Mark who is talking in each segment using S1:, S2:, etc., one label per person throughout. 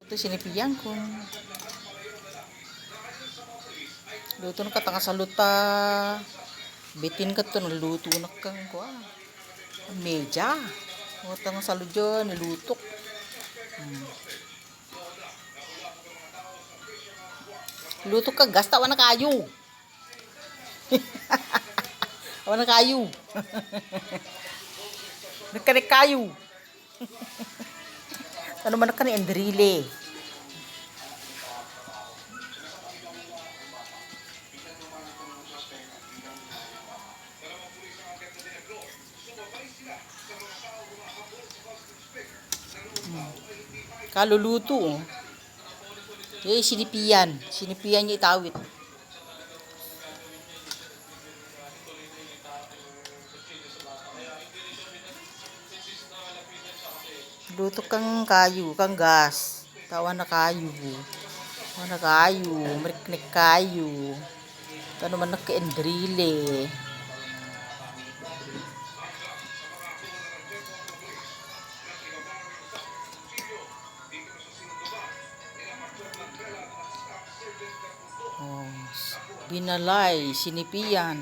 S1: Ito sinipiyan ko. Luto na katanga sa luta. Bitin ka to, naluto na kang ko. Meja. Utang sa luto, nilutok. Luto ka, gasta na kayo. Awan na kayo. Nagkanik kayo. Ano man ka ni Andrile. Kaluluto oh. Sinipiyan. Sinipiyan niya itawit. Luto kang kayo, kang gas. Tawa na kayo. Tawa na kayo. Mariknik kayo. Ano man nagka-endrile. Oh, binalay, sinipiyan.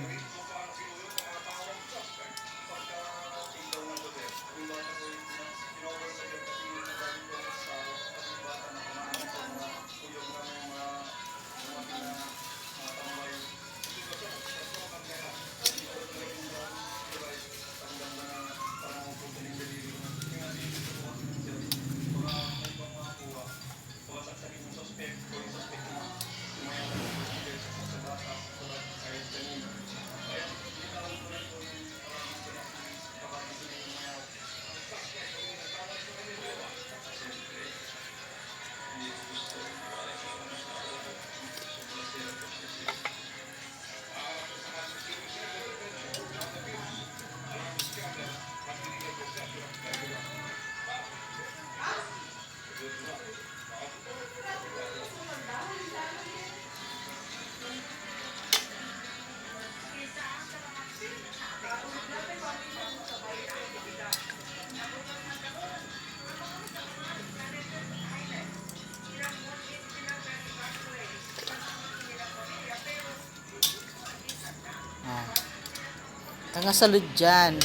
S1: Tanga salud dyan.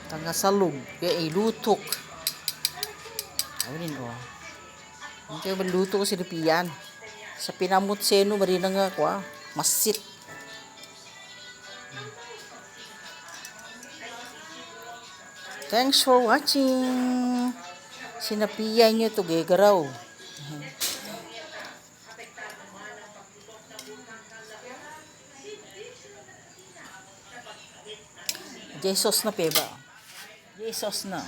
S1: Tanga salug. Kaya ilutok. Awin o. Ang kaya maluto ko sinipiyan. Sa pinamut seno, marina nga ko masit. Thanks for watching. Sinapiyan nyo to gegaraw. Jesus na peba. Jesus na.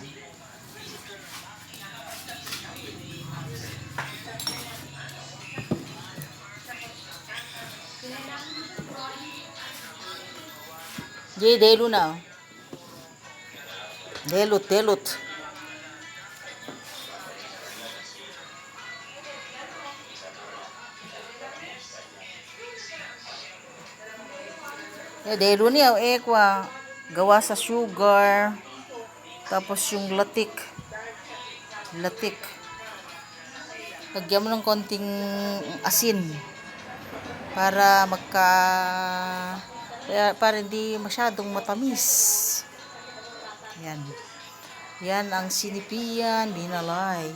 S1: Jay delu na. Delut. Delu niya kwa gawa sa sugar. Tapos yung latik. Lagyan mo ng konting asin para para hindi masyadong matamis. Yan ang sinipiyan, binalay.